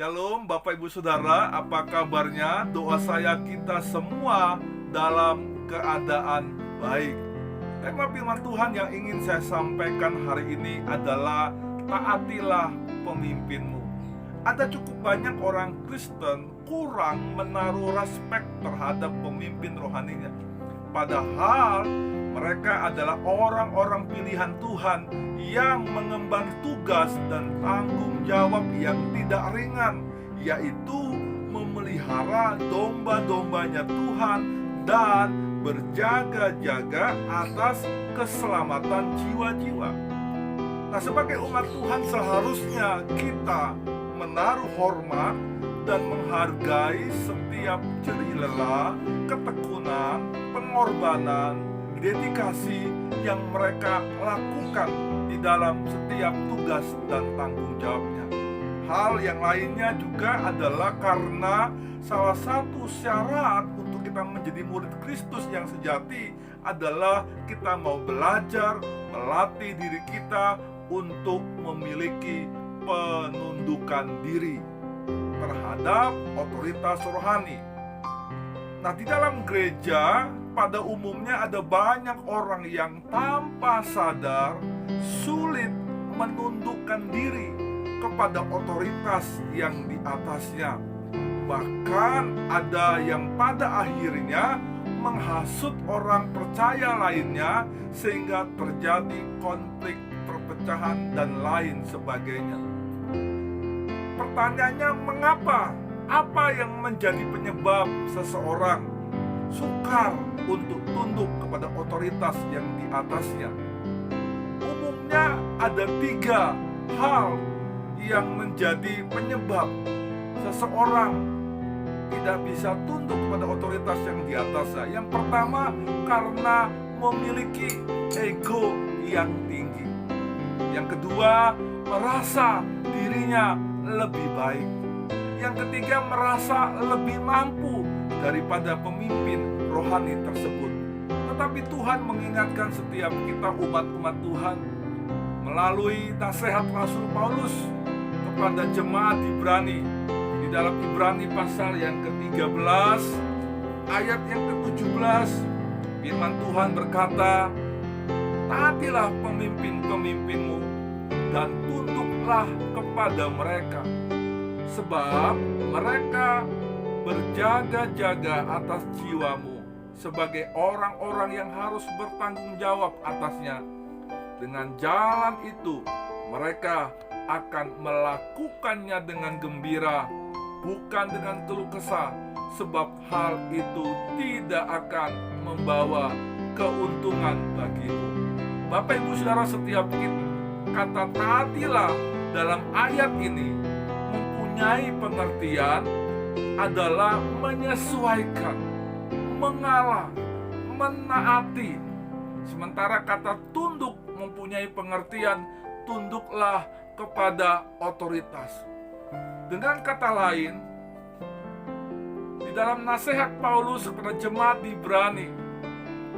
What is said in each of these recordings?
Shalom Bapak Ibu Saudara, apa kabarnya? Doa saya kita semua dalam keadaan baik. Tema firman Tuhan yang ingin saya sampaikan hari ini adalah taatilah pemimpinmu. Ada cukup banyak orang Kristen kurang menaruh respek terhadap pemimpin rohaninya. Padahal mereka adalah orang-orang pilihan Tuhan yang mengemban tugas dan tanggung jawab yang tidak ringan, yaitu memelihara domba-dombanya Tuhan dan berjaga-jaga atas keselamatan jiwa-jiwa. Nah, sebagai umat Tuhan seharusnya kita menaruh hormat dan menghargai setiap jerih lelah, ketekunan, pengorbanan, dedikasi yang mereka lakukan di dalam setiap tugas dan tanggung jawabnya. Hal yang lainnya juga adalah karena salah satu syarat untuk kita menjadi murid Kristus yang sejati adalah kita mau belajar, melatih diri kita untuk memiliki penundukan diri terhadap otoritas rohani. Nah, di dalam gereja pada umumnya ada banyak orang yang tanpa sadar sulit menundukkan diri kepada otoritas yang di atasnya. Bahkan ada yang pada akhirnya menghasut orang percaya lainnya sehingga terjadi konflik, perpecahan, dan lain sebagainya. Pertanyaannya, mengapa? Apa yang menjadi penyebab seseorang sukar untuk tunduk kepada otoritas yang di atasnya? Umumnya ada 3 hal yang menjadi penyebab seseorang tidak bisa tunduk kepada otoritas yang di atasnya. Yang pertama, karena memiliki ego yang tinggi. Yang kedua, merasa dirinya lebih baik. Yang ketiga, merasa lebih mampu daripada pemimpin rohani tersebut. Tetapi Tuhan mengingatkan setiap kita umat-umat Tuhan melalui nasihat Rasul Paulus kepada jemaat Ibrani. Di dalam Ibrani pasal yang ke-13 ayat yang ke-17, firman Tuhan berkata, "Taatilah pemimpin-pemimpinmu dan tunduklah kepada mereka, sebab mereka berjaga-jaga atas jiwamu sebagai orang-orang yang harus bertanggung jawab atasnya. Dengan jalan itu mereka akan melakukannya dengan gembira, bukan dengan keluh kesah, sebab hal itu tidak akan membawa keuntungan bagimu." Bapak Ibu Saudara, setiap kita, kata taatilah dalam ayat ini mempunyai pengertian adalah menyesuaikan, mengalah, menaati. Sementara kata tunduk mempunyai pengertian tunduklah kepada otoritas. Dengan kata lain, di dalam nasihat Paulus kepada jemaat di Ibrani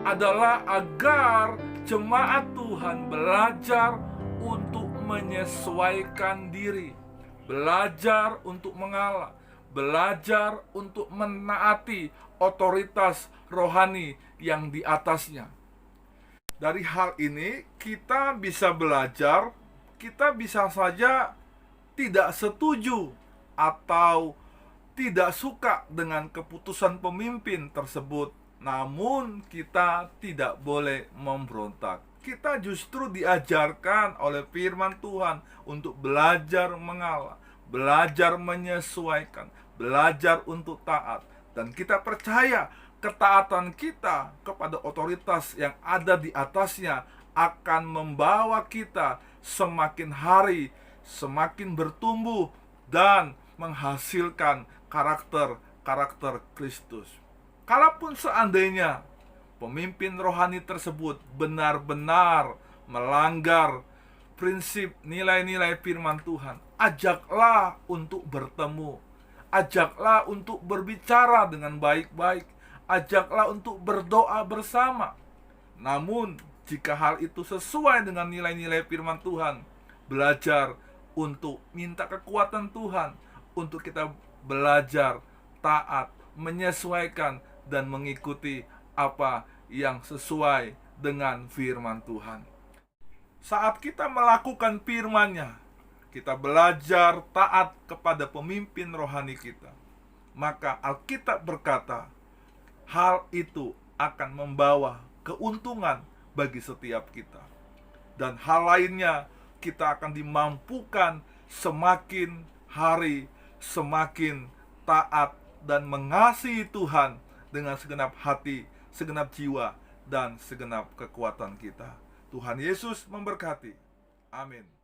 adalah agar jemaat Tuhan belajar untuk menyesuaikan diri, belajar untuk mengalah, belajar untuk menaati otoritas rohani yang di atasnya. Dari hal ini kita bisa belajar, kita bisa saja tidak setuju atau tidak suka dengan keputusan pemimpin tersebut, namun kita tidak boleh memberontak. Kita justru diajarkan oleh firman Tuhan untuk belajar mengalah, belajar menyesuaikan, belajar untuk taat. Dan kita percaya ketaatan kita kepada otoritas yang ada di atasnya akan membawa kita semakin hari semakin bertumbuh dan menghasilkan karakter Kristus. Kalaupun seandainya pemimpin rohani tersebut benar-benar melanggar prinsip nilai-nilai firman Tuhan, ajaklah untuk bertemu, ajaklah untuk berbicara dengan baik-baik, ajaklah untuk berdoa bersama. Namun jika hal itu sesuai dengan nilai-nilai firman Tuhan, belajar untuk minta kekuatan Tuhan, untuk kita belajar taat, menyesuaikan dan mengikuti apa yang sesuai dengan firman Tuhan. Saat kita melakukan firman-Nya, kita belajar taat kepada pemimpin rohani kita, maka Alkitab berkata, hal itu akan membawa keuntungan bagi setiap kita. Dan hal lainnya, kita akan dimampukan semakin hari semakin taat dan mengasihi Tuhan dengan segenap hati, segenap jiwa, dan segenap kekuatan kita. Tuhan Yesus memberkati. Amin.